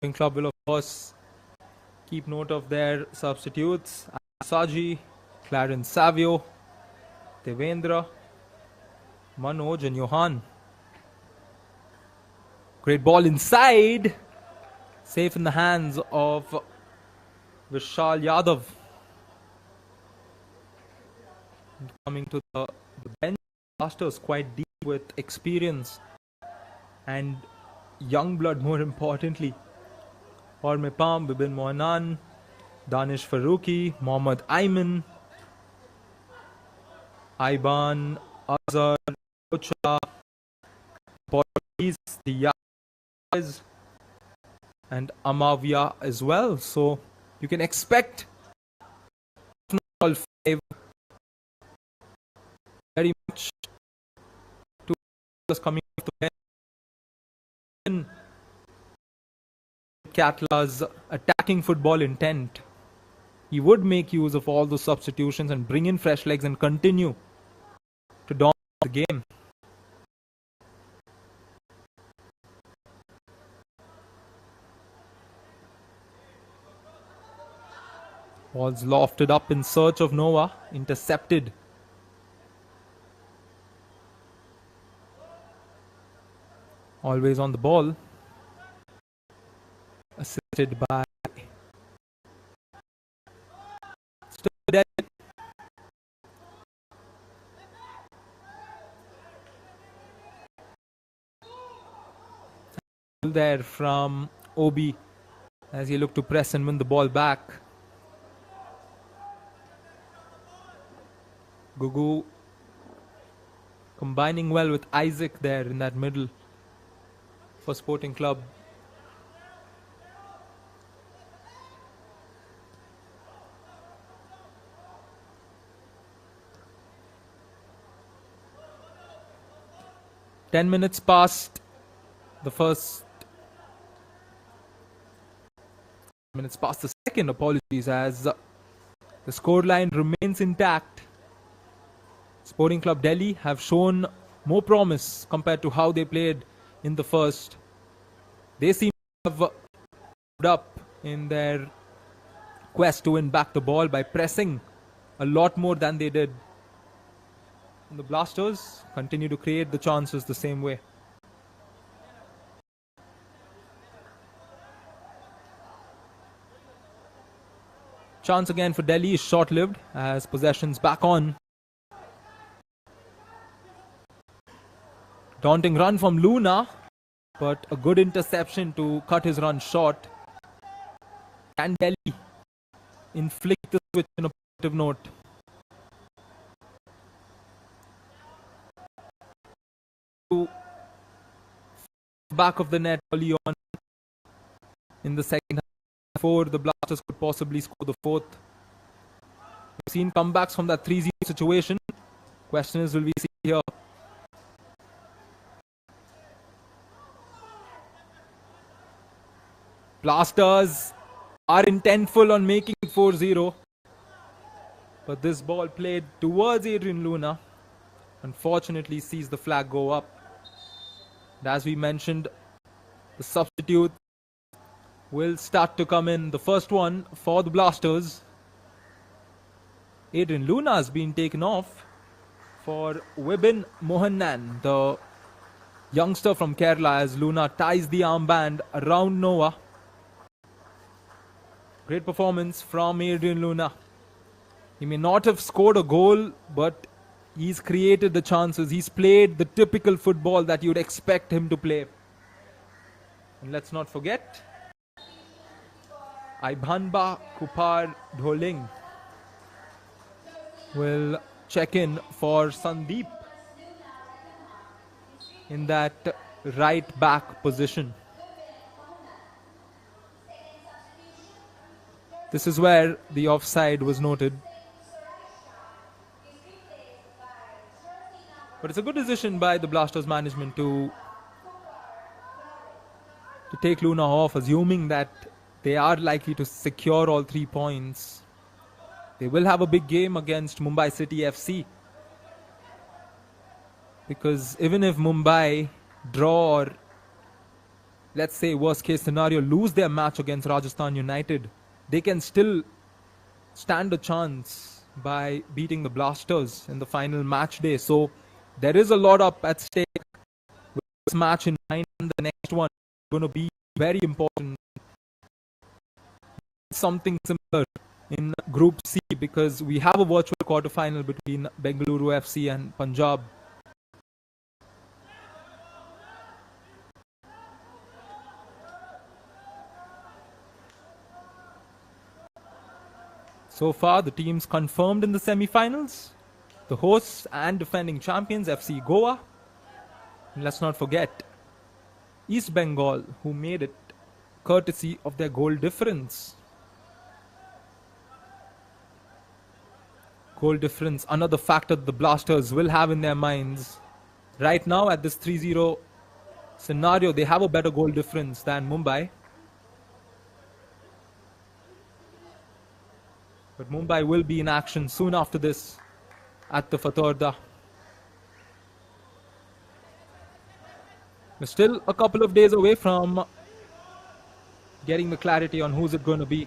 Club will, of course, keep note of their substitutes. Saji, Clarence Savio, Devendra, Manoj and Johan. Great ball inside. Safe in the hands of Vishal Yadav. Coming to the bench, Blasters quite deep with experience and young blood, more importantly. Orme Pam, Bibin Mohanan, Danish Faruqi, Mohammad Ayman, Aiban, Azhar, Ocha, Portuguese, the Yaz, and Amavia as well. So you can expect all five very much to coming off the bench. Katla's attacking football intent. He would make use of all those substitutions and bring in fresh legs and continue to dominate the game. Ball's lofted up in search of Noah, intercepted. Always on the ball. Assisted by there from Obi as he looked to press and win the ball back. Gugu combining well with Isaac there in that middle for Sporting Club. Ten minutes past the first. Minutes past the second, apologies, as the scoreline remains intact. Sporting Club Delhi have shown more promise compared to how they played in the first. They seem to have moved up in their quest to win back the ball by pressing a lot more than they did. And the Blasters continue to create the chances the same way. Chance again for Delhi is short-lived as possession's back on. Daunting run from Luna, but a good interception to cut his run short. Can Delhi inflict the switch in a positive note? Back of the net early on in the second half before the Blasters could possibly score the fourth. We've seen comebacks from that 3-0 situation. Question is, will we see here? Blasters are intentful on making it 4-0. But this ball played towards Adrian Luna unfortunately sees the flag go up. And as we mentioned, the substitute will start to come in. The first one for the Blasters. Adrian Luna has been taken off for Vibin Mohanan, the youngster from Kerala, as Luna ties the armband around Noah. Great performance from Adrian Luna. He may not have scored a goal, but he's created the chances. He's played the typical football that you'd expect him to play. And let's not forget, Aibhanba Kupar Dholing will check in for Sandeep in that right back position. This is where the offside was noted. But it's a good decision by the Blasters management to take Luna off, assuming that they are likely to secure all 3 points. They will have a big game against Mumbai City FC. Because even if Mumbai draw or let's say worst case scenario, lose their match against Rajasthan United, they can still stand a chance by beating the Blasters in the final match day. So there is a lot up at stake with this match in mind, and the next one is going to be very important. Something similar in Group C, because we have a virtual quarterfinal between Bengaluru FC and Punjab. So far, the teams confirmed in the semi-finals: the hosts and defending champions FC Goa. And let's not forget East Bengal, who made it courtesy of their goal difference. Goal difference, another factor the Blasters will have in their minds. Right now, at this 3-0 scenario, they have a better goal difference than Mumbai. But Mumbai will be in action soon after this at the Fatorda. We're still a couple of days away from getting the clarity on who's it going to be.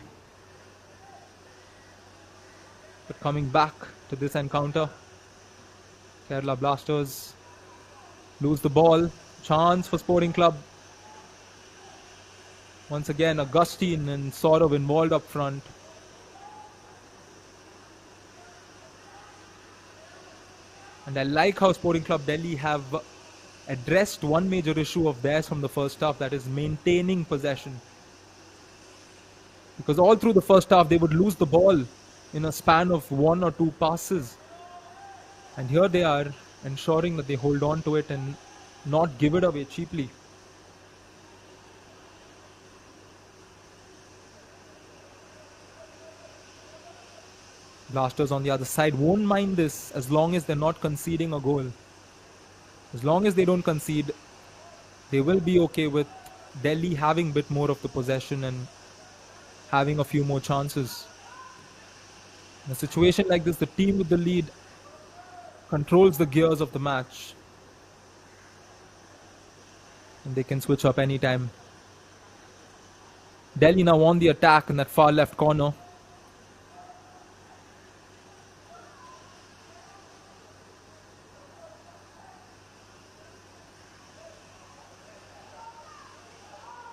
But coming back to this encounter, Kerala Blasters lose the ball. Chance for Sporting Club. Once again, Augustine and Saurav involved up front. And I like how Sporting Club Delhi have addressed one major issue of theirs from the first half, that is maintaining possession. Because all through the first half, they would lose the ball in a span of one or two passes. And here they are ensuring that they hold on to it and not give it away cheaply. Blasters on the other side won't mind this as long as they're not conceding a goal. As long as they don't concede, they will be okay with Delhi having a bit more of the possession and having a few more chances. In a situation like this, the team with the lead controls the gears of the match. And they can switch up anytime. Delhi now on the attack in that far left corner.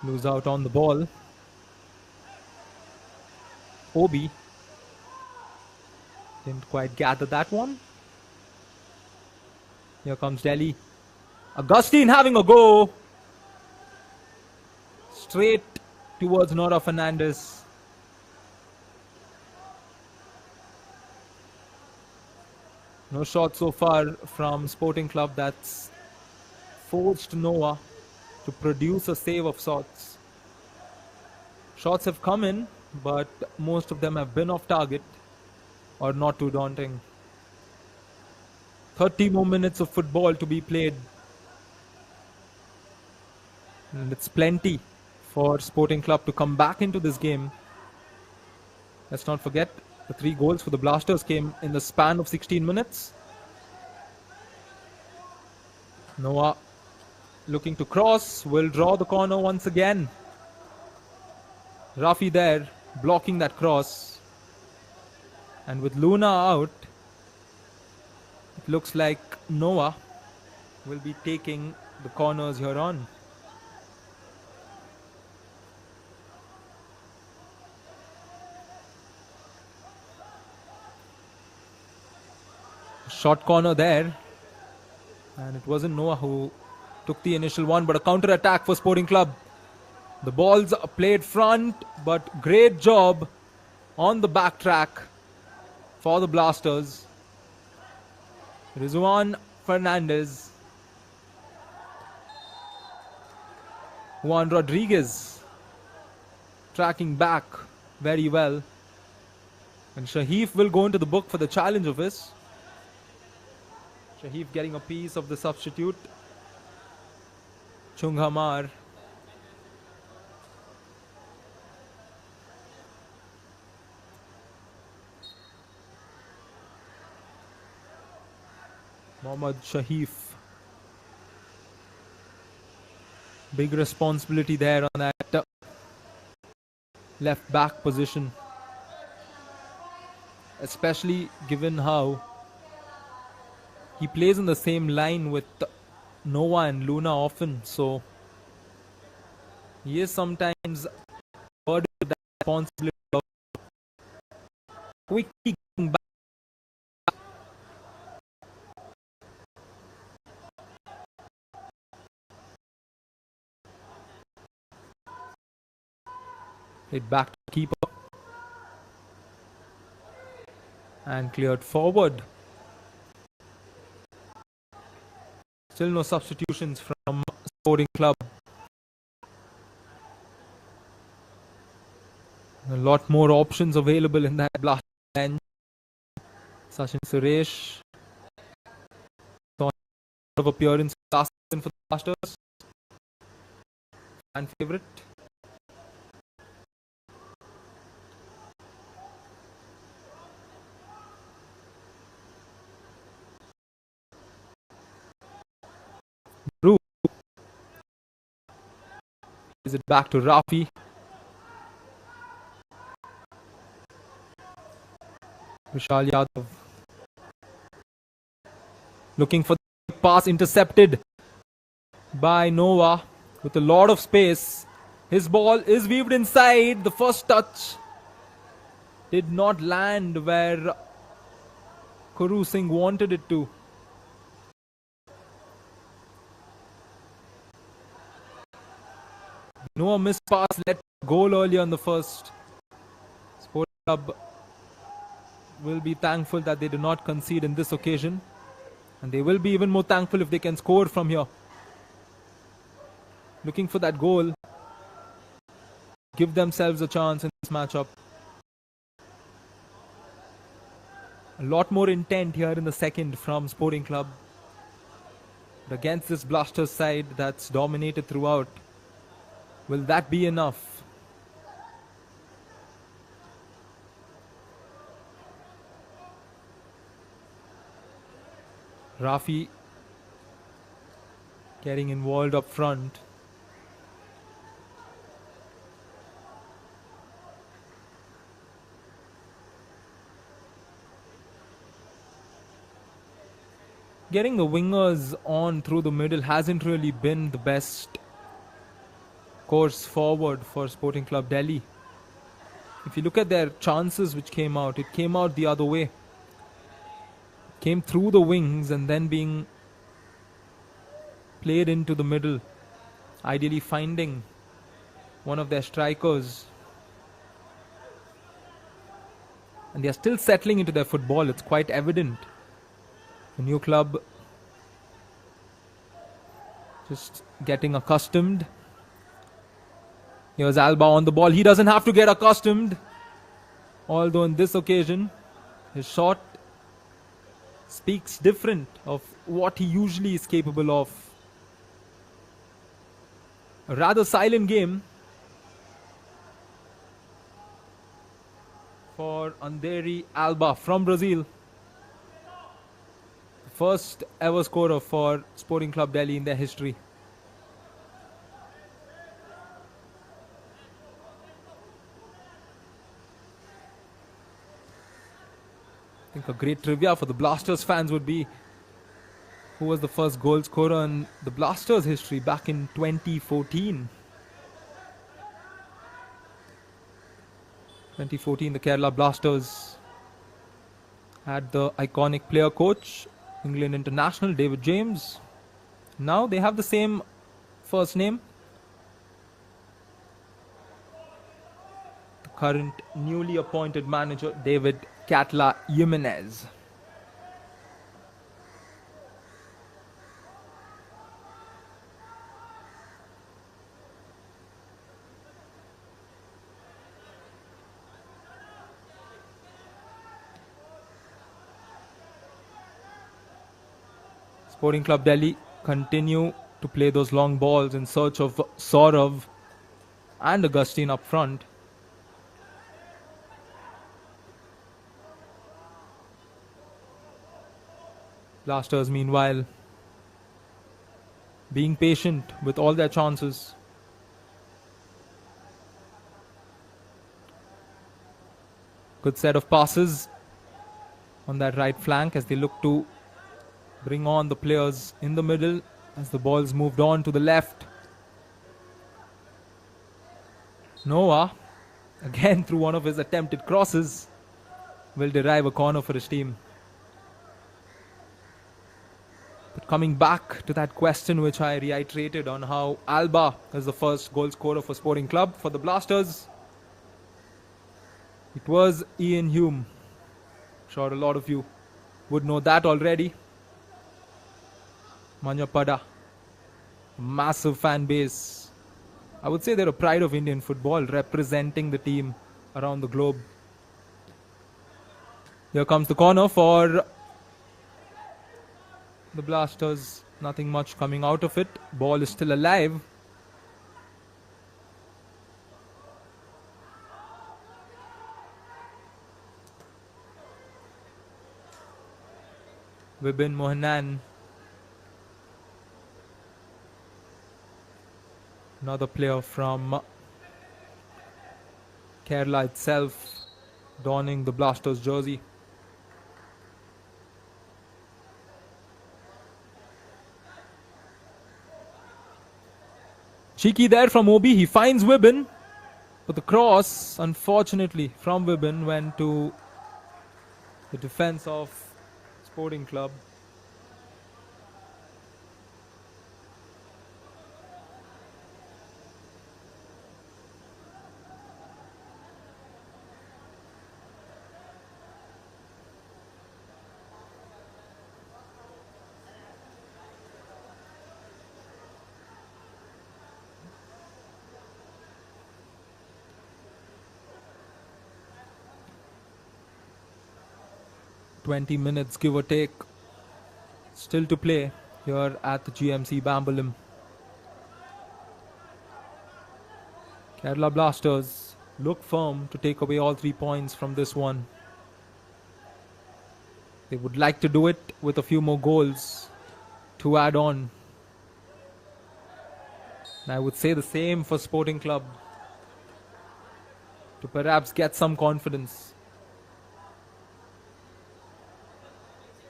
Lose out on the ball. Obi didn't quite gather that one. Here comes Delhi. Augustine having a go. Straight towards Nora Fernandez. No shot so far from Sporting Club. That's forced Noah to produce a save of sorts. Shots have come in, but most of them have been off target or not too daunting. 30 more minutes of football to be played. And it's plenty for Sporting Club to come back into this game. Let's not forget, the 3 goals for the Blasters came in the span of 16 minutes. Noah looking to cross, will draw the corner once again. Rafi there, blocking that cross. And with Luna out, it looks like Noah will be taking the corners here on. Short corner there. And it wasn't Noah who took the initial one, but a counter attack for Sporting Club. The ball's played front, but great job on the back track for the Blasters. Rizwan Fernandez. Juan Rodriguez tracking back very well. And Shahif will go into the book for the challenge of his. Shahif getting a piece of the substitute. Chunghamar. Mohammad Shahif. Big responsibility there on that left back position, especially given how he plays in the same line with Noah and Luna often, so he is sometimes burdened with that responsibility of quickly getting back. It back to keeper and cleared forward. Still no substitutions from Sporting Club. A lot more options available in that blast bench. Sachin Suresh saw a lot of appearance last season for the Blasters. Fan favourite. Drew. Is it back to Rafi? Vishal Yadav. Looking for the pass, intercepted by Noah with a lot of space. His ball is weaved inside. The first touch did not land where Kuru Singh wanted it to. Noah missed pass, let goal earlier on the first. Sporting Club will be thankful that they do not concede in this occasion. And they will be even more thankful if they can score from here. Looking for that goal. Give themselves a chance in this matchup. A lot more intent here in the second from Sporting Club. But against this Blasters side that's dominated throughout, will that be enough? Rafi getting involved up front. Getting the wingers on through the middle hasn't really been the best course forward for Sporting Club Delhi. If you look at their chances which came out, it came out the other way. Came through the wings and then being played into the middle, ideally finding one of their strikers. And they are still settling into their football. It's quite evident. The new club just getting accustomed. Here's Alba on the ball. He doesn't have to get accustomed. Although in this occasion, his shot speaks different of what he usually is capable of. A rather silent game for Anderi Alba from Brazil. The first ever scorer for Sporting Club Delhi in their history. I think a great trivia for the Blasters fans would be who was the first goal scorer in the Blasters history back in 2014. 2014, the Kerala Blasters had the iconic player coach, England international David James. Now they have the same first name. The current newly appointed manager, David Catla Jimenez. Sporting Club Delhi continue to play those long balls in search of Saurav and Augustine up front. Blasters, meanwhile, being patient with all their chances. Good set of passes on that right flank as they look to bring on the players in the middle as the ball's moved on to the left. Noah, again through one of his attempted crosses, will derive a corner for his team. But coming back to that question which I reiterated on how Alba is the first goal scorer for Sporting Club, for the Blasters, it was Ian Hume. I'm sure a lot of you would know that already. Manyapada, massive fan base. I would say they're a pride of Indian football, representing the team around the globe. Here comes the corner for the Blasters. Nothing much coming out of it. Ball is still alive. Vibin Mohanan, another player from Kerala itself, donning the Blasters jersey. Cheeky there from Obi. He finds Vibin, but the cross, unfortunately, from Vibin went to the defense of Sporting Club. "20 minutes, give or take, still to play here at the GMC Bambolim. Kerala Blasters look firm to take away all 3 points from this one. They would like to do it with a few more goals to add on. And I would say the same for Sporting Club, to perhaps get some confidence.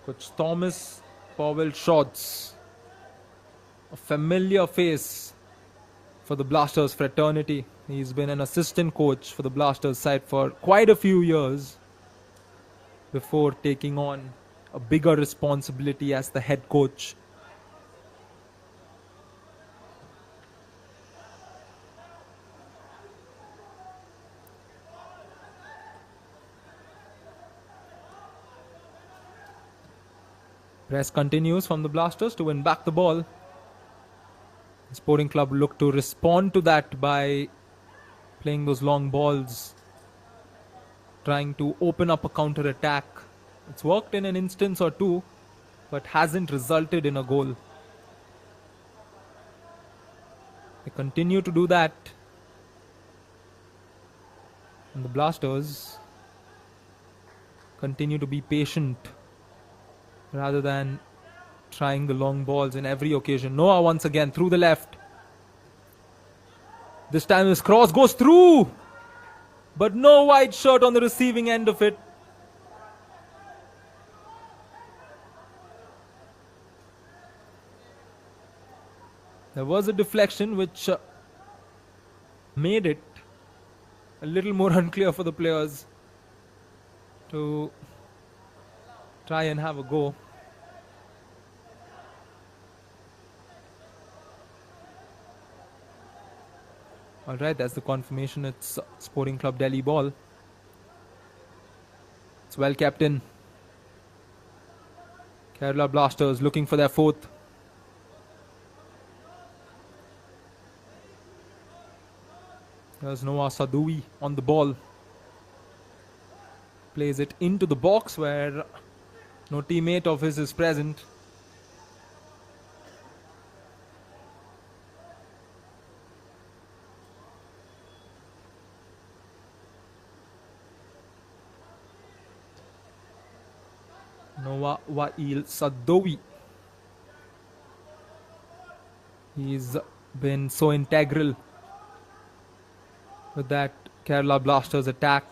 Coach Thomas Powell Shots, a familiar face for the Blasters fraternity. He's been an assistant coach for the Blasters side for quite a few years before taking on a bigger responsibility as the head coach. Press continues from the Blasters to win back the ball. Sporting Club look to respond to that by playing those long balls, trying to open up a counter attack. It's worked in an instance or two, but hasn't resulted in a goal. They continue to do that. And the Blasters continue to be patient rather than trying the long balls in every occasion. Noah once again through the left. This time his cross goes through, but no wide shot on the receiving end of it. There was a deflection which made it a little more unclear for the players to try and have a go. Alright, that's the confirmation. It's Sporting Club Delhi ball. It's well kept in. Kerala Blasters looking for their fourth. There's Noah Sadoui on the ball. Plays it into the box where no teammate of his is present. Noah Wail Sadoui. He's been so integral with that Kerala Blasters attack.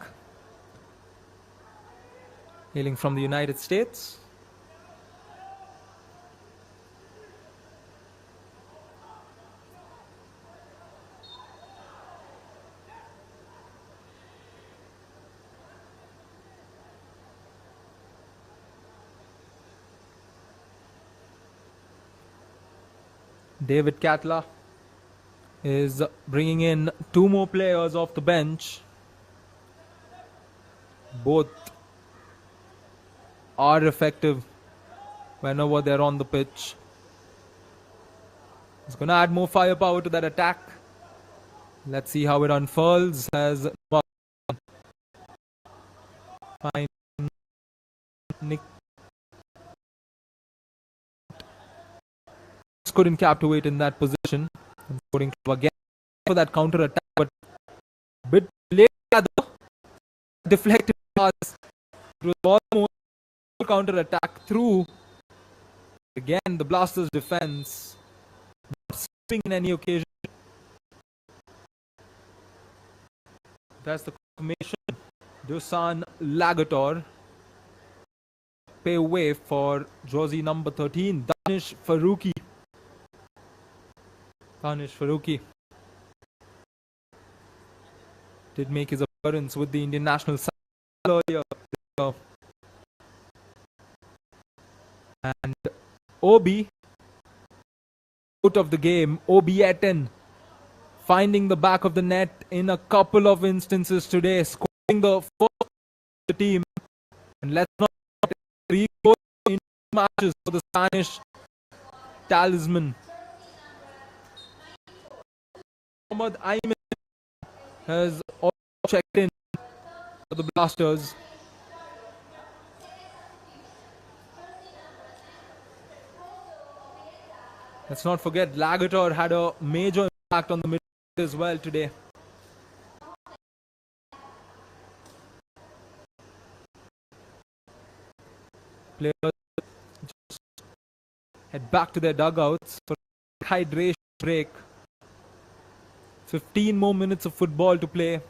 Hailing from the United States. David Catla is bringing in two more players off the bench. Both are effective whenever they're on the pitch. He's going to add more firepower to that attack. Let's see how it unfurls as find Nick couldn't captivate in that position. And Sporting Club again for that counter attack, but a bit late at the deflected pass. It was almost counter attack through. Again, the Blasters' defense not slipping in any occasion. That's the confirmation. Dusan Lagator pay way for jersey number 13, Danish Faruqi. Danish Faruqi did make his appearance with the Indian national side earlier. And Obi out of the game. Obi Etten finding the back of the net in a couple of instances today, scoring the first of the team. And let's not forget 3 goals in matches for the Spanish talisman. Mohammad Ayman has also checked in for the Blasters. Let's not forget Lagator had a major impact on the midfield as well today. Players just head back to their dugouts for a hydration break. 15 more minutes of football to play.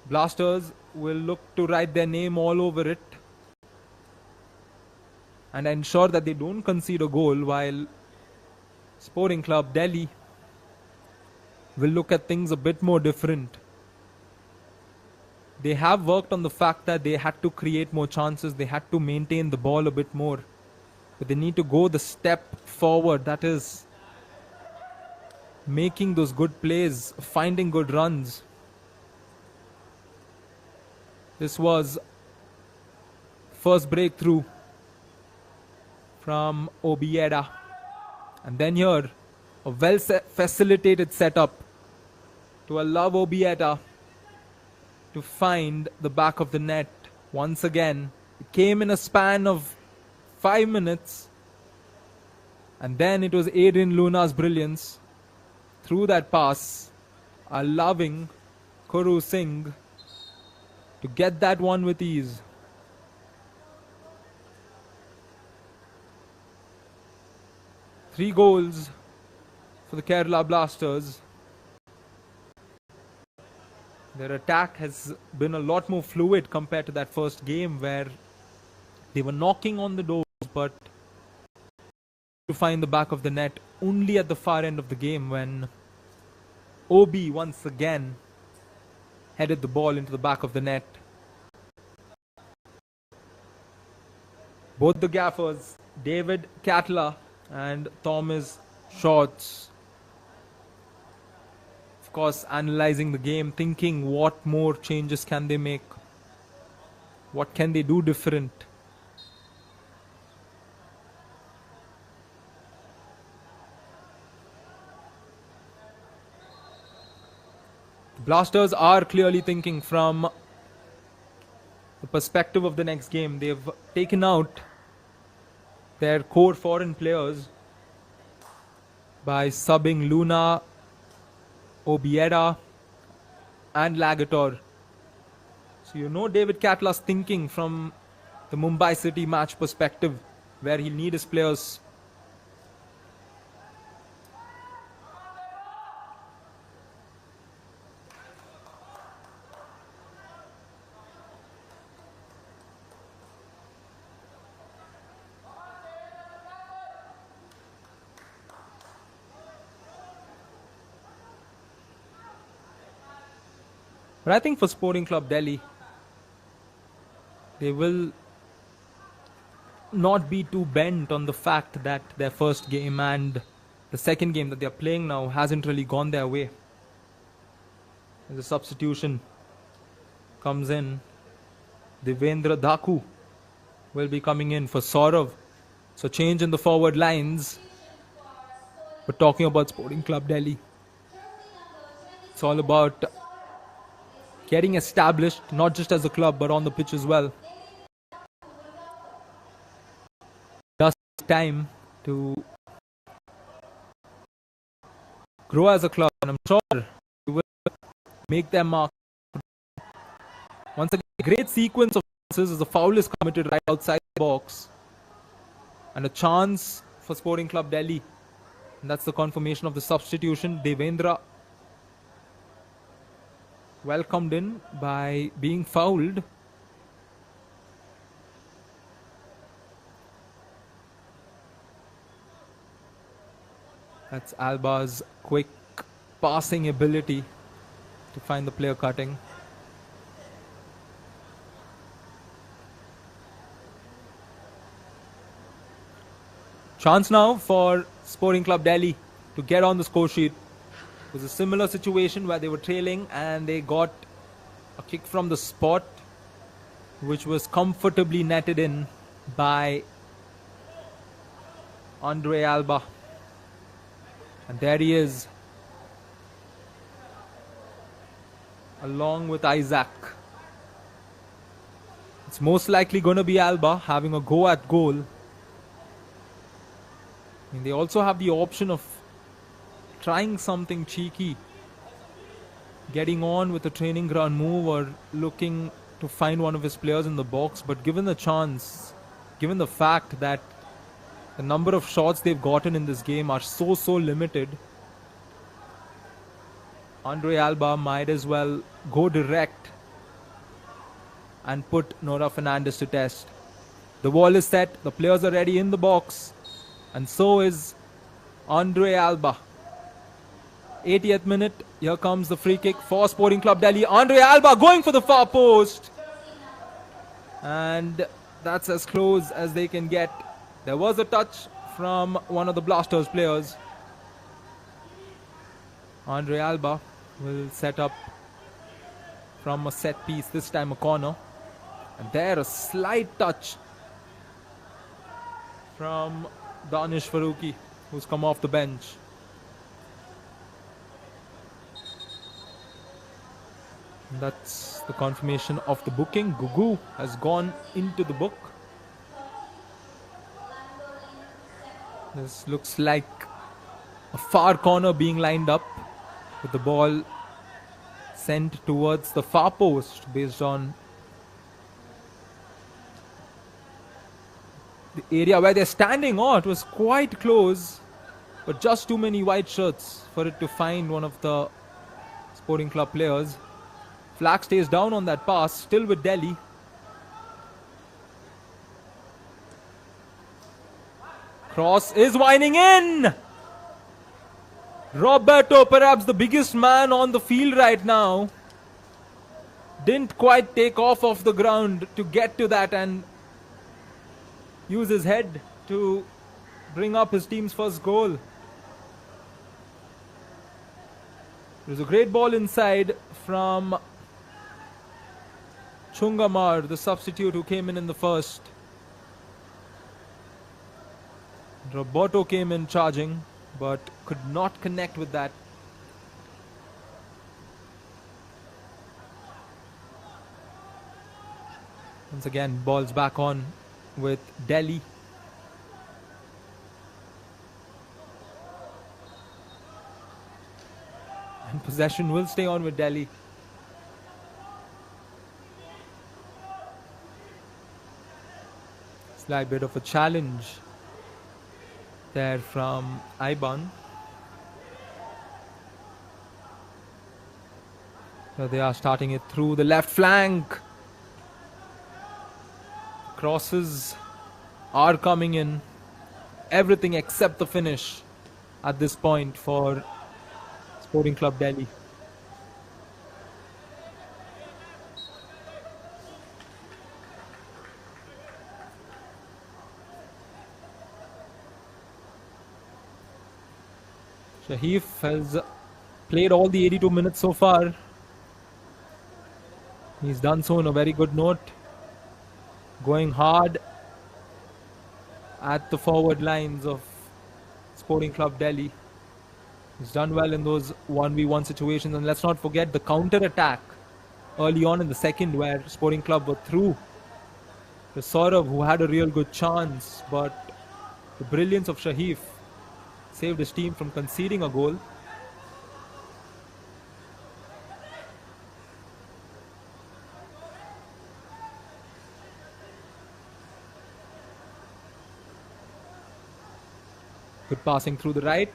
Blasters will look to write their name all over it and ensure that they don't concede a goal, while Sporting Club Delhi will look at things a bit more different. They have worked on the fact that they had to create more chances, they had to maintain the ball a bit more, but they need to go the step forward, that is making those good plays, finding good runs. This was first breakthrough from Obieda. And then here, a well-facilitated setup to allow Obieda to find the back of the net. Once again, it came in a span of 5 minutes. And then it was Adrian Luna's brilliance through that pass, allowing Kuru Singh to get that one with ease. Three goals for the Kerala Blasters. Their attack has been a lot more fluid compared to that first game where they were knocking on the doors but to find the back of the net only at the far end of the game when Obi once again headed the ball into the back of the net. Both the gaffers, David Catla and Thomas Shorts, of course, analyzing the game, thinking what more changes can they make, what can they do different. The Blasters are clearly thinking from the perspective of the next game. They've taken out their core foreign players by subbing Luna, Obieda and Lagator. So you know David Catla's thinking from the Mumbai City match perspective, where he'll need his players But I think for Sporting Club Delhi, they will not be too bent on the fact that their first game and the second game that they're playing now hasn't really gone their way. As a substitution comes in, Devendra Dhaku will be coming in for Saurav. So change in the forward lines. But talking about Sporting Club Delhi, it's all about getting established, not just as a club, but on the pitch as well. Just time to grow as a club, and I'm sure we will make their mark. Once again, a great sequence of passes as a foul is committed right outside the box. And a chance for Sporting Club Delhi. And that's the confirmation of the substitution. Devendra welcomed in by being fouled. That's Alba's quick passing ability to find the player cutting. Chance now for Sporting Club Delhi to get on the score sheet. It was a similar situation where they were trailing and they got a kick from the spot, which was comfortably netted in by Andre Alba. And there he is, along with Isaac. It's most likely going to be Alba having a go at goal. And they also have the option of trying something cheeky, getting on with a training ground move or looking to find one of his players in the box. But given the chance, given the fact that the number of shots they've gotten in this game are so limited, Andre Alba might as well go direct and put Nora Fernandez to test. The wall is set, the players are ready in the box, and so is Andre Alba. 80th minute, here comes the free kick for Sporting Club Delhi. Andre Alba going for the far post. And that's as close as they can get. There was a touch from one of the Blasters players. Andre Alba will set up from a set piece, this time a corner. And there a slight touch from Danish Faruqi, who's come off the bench. And that's the confirmation of the booking. Gugu has gone into the book. This looks like a far corner being lined up with the ball sent towards the far post based on the area where they're standing. Oh, it was quite close, but just too many white shirts for it to find one of the Sporting Club players. Flag stays down on that pass, still with Delhi. Cross is winding in. Roberto, perhaps the biggest man on the field right now, didn't quite take off the ground to get to that and use his head to bring up his team's first goal. It was a great ball inside from Chungamar, the substitute who came in the first. Roberto came in charging, but could not connect with that. Once again, balls back on with Delhi. And possession will stay on with Delhi. Slight bit of a challenge there from Iban. So they are starting it through the left flank. Crosses are coming in. Everything except the finish at this point for Sporting Club Delhi. Shahif has played all the 82 minutes so far. He's done so on a very good note, going hard at the forward lines of Sporting Club Delhi. He's done well in those 1v1 situations, and let's not forget the counter attack early on in the second where Sporting Club were through. The Saurav, who had a real good chance, but the brilliance of Shahif saved his team from conceding a goal. Good passing through the right.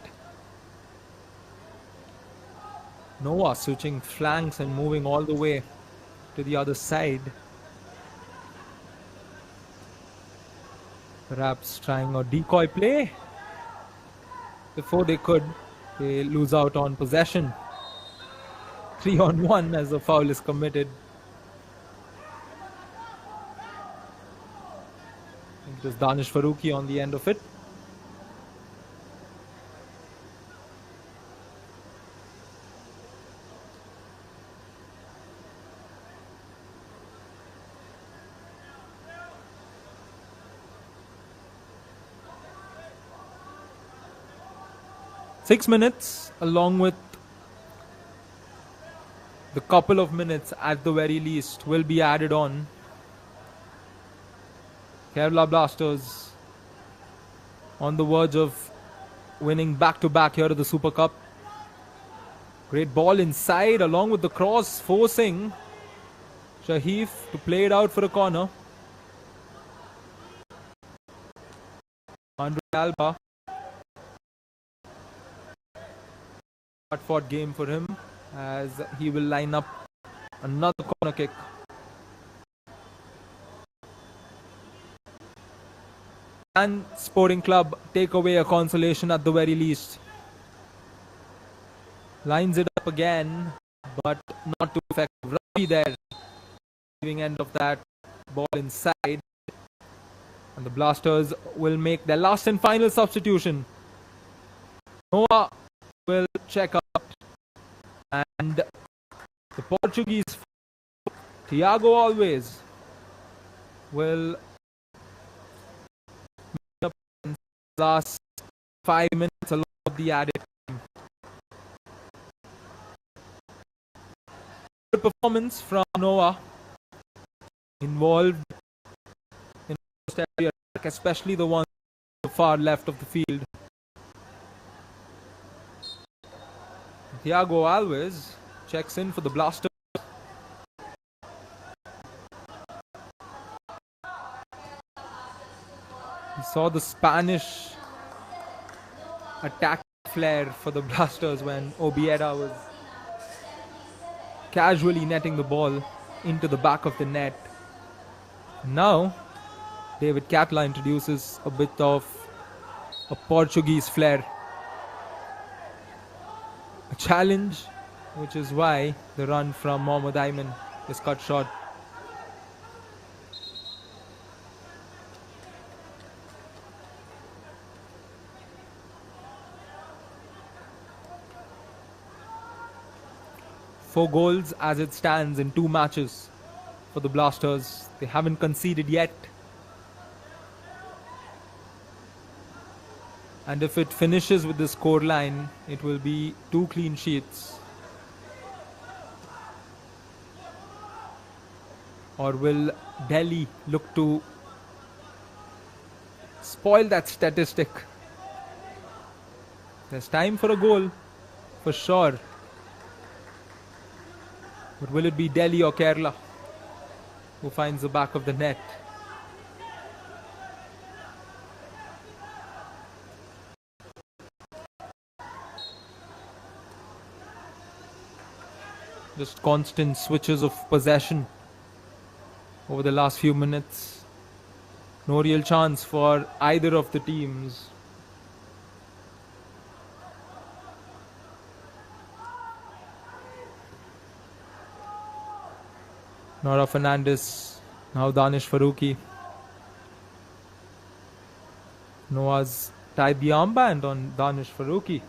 Noah switching flanks and moving all the way to the other side. Perhaps trying a decoy play. Before they could, they lose out on possession. 3-on-1 as a foul is committed. I think it was Danish Farooqi on the end of it. Six minutes, along with the couple of minutes at the very least, will be added on. Kerala Blasters on the verge of winning back-to-back here at the Super Cup. Great ball inside along with the cross, forcing Shahif to play it out for a corner. Andre Alba. Hard-fought game for him as he will line up another corner kick. And Sporting Club take away a consolation at the very least. Lines it up again, but not too effective. Ravi there, receiving end of that ball inside. And the Blasters will make their last and final substitution. Noah will check out, and the Portuguese Thiago Alves will make up in the last 5 minutes along with the added time. Good performance from Noah, involved in the area, especially the one on the far left of the field. Thiago Alves checks in for the Blasters. He saw the Spanish attack flair for the Blasters when Obiera was casually netting the ball into the back of the net. Now, David Catla introduces a bit of a Portuguese flair. A challenge, which is why the run from Mohammad Ayman is cut short. Four goals as it stands in 2 matches for the Blasters. They haven't conceded yet. And if it finishes with the scoreline, it will be 2 clean sheets. Or will Delhi look to spoil that statistic? There's time for a goal, for sure. But will it be Delhi or Kerala who finds the back of the net? Just constant switches of possession over the last few minutes. No real chance for either of the teams. Nora Fernandez, now Danish Farooqi. Noah's tied the armband on Danish Farooqi.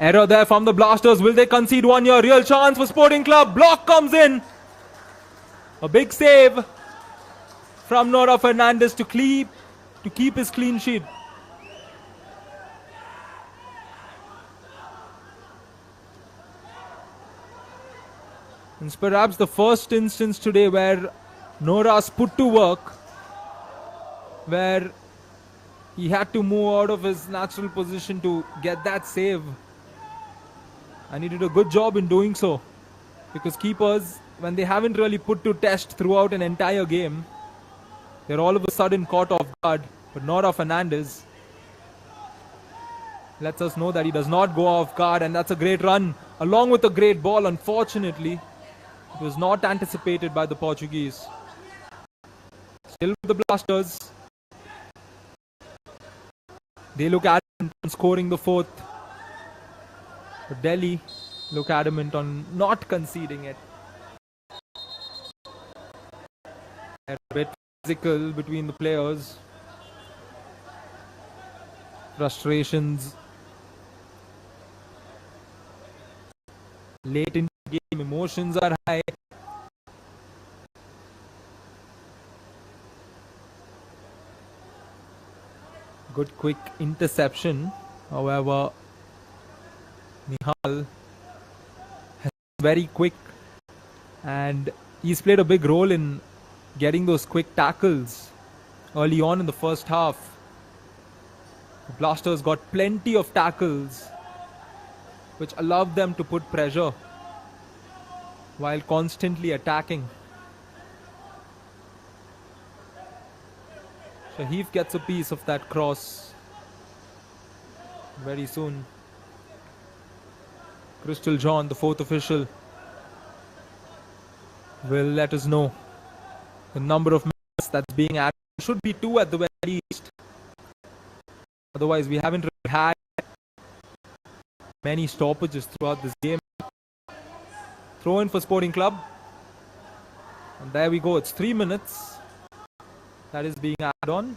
Error there from the Blasters. Will they concede one here? Real chance for Sporting Club. Block comes in. A big save from Nora Fernandez to keep his clean sheet. It's perhaps the first instance today where Nora's put to work, where he had to move out of his natural position to get that save. And he did a good job in doing so. Because keepers, when they haven't really put to test throughout an entire game, they're all of a sudden caught off guard. But Nora Fernandez lets us know that he does not go off guard, and that's a great run along with a great ball. Unfortunately, it was not anticipated by the Portuguese. Still with the Blasters. They look adamant on scoring the fourth. But Delhi look adamant on not conceding it. A bit physical between the players. Frustrations late in the game, emotions are high. Good quick interception. However, Nihal has been very quick, and he's played a big role in getting those quick tackles early on in the first half. The Blasters got plenty of tackles which allowed them to put pressure while constantly attacking. Shahif gets a piece of that cross very soon. Crystal John, the fourth official, will let us know the number of minutes that's being added. Should be 2 at the very least. Otherwise, we haven't really had many stoppages throughout this game. Throw in for Sporting Club. And there we go. It's 3 minutes that is being added on.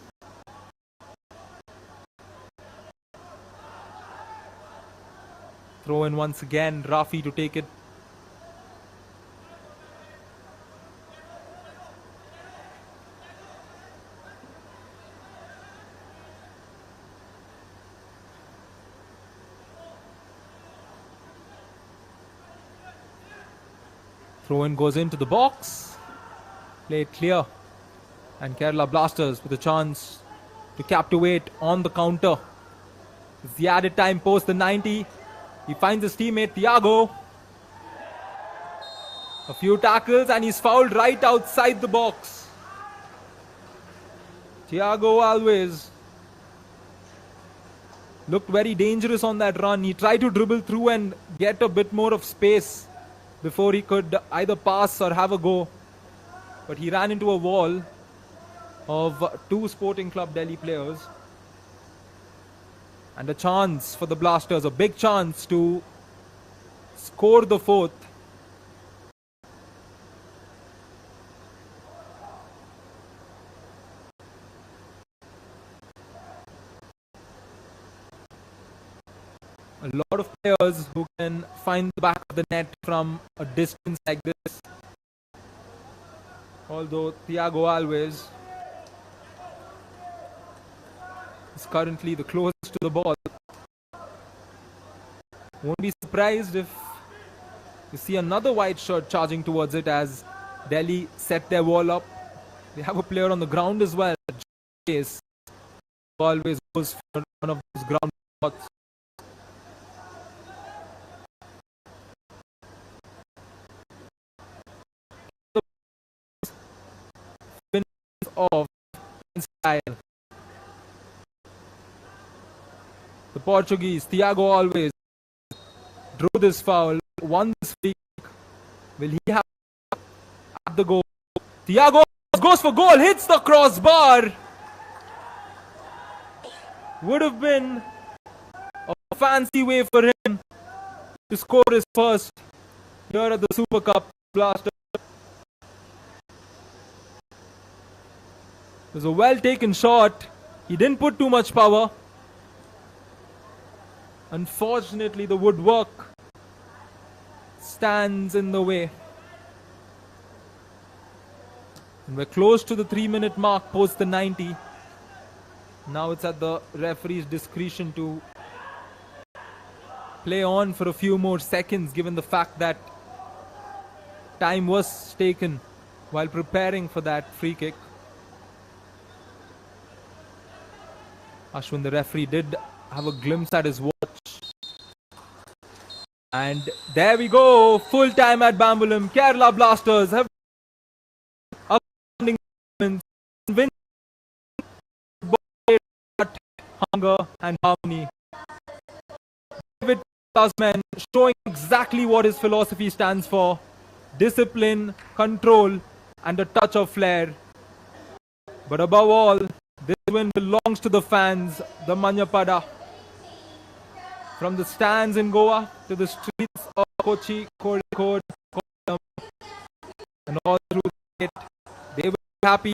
Throw in once again. Rafi to take it. Throw in goes into the box. Play it clear. And Kerala Blasters with a chance to captivate on the counter. It's the added time post the 90. He finds his teammate Thiago. A few tackles and he's fouled right outside the box. Thiago Alves looked very dangerous on that run. He tried to dribble through and get a bit more of space before he could either pass or have a go. But he ran into a wall of 2 Sporting Club Delhi players. And a chance for the Blasters, a big chance to score the fourth. A lot of players who can find the back of the net from a distance like this. Although Thiago Alves is currently the closest to the ball. Won't be surprised if you see another white shirt charging towards it as Delhi set their wall up. They have a player on the ground as well. Case always goes for one of those ground shots. Of style. The Portuguese, Thiago Alves, drew this foul, won this free kick. Will he have at the goal? Thiago goes for goal, hits the crossbar. Would have been a fancy way for him to score his first here at the Super Cup. Blaster. It was a well taken shot. He didn't put too much power. Unfortunately, the woodwork stands in the way. And we're close to the 3-minute mark post the 90. Now it's at the referee's discretion to play on for a few more seconds, given the fact that time was taken while preparing for that free kick. Ashwin, the referee, did have a glimpse at his watch. And there we go, full time at Bambolim. Kerala Blasters have win hunger and harmony. David Tasman showing exactly what his philosophy stands for: discipline, control, and a touch of flair. But above all, this win belongs to the fans, the Manyapada. From the stands in Goa to the streets of Kochi, Kozhikode, and all through it, they were happy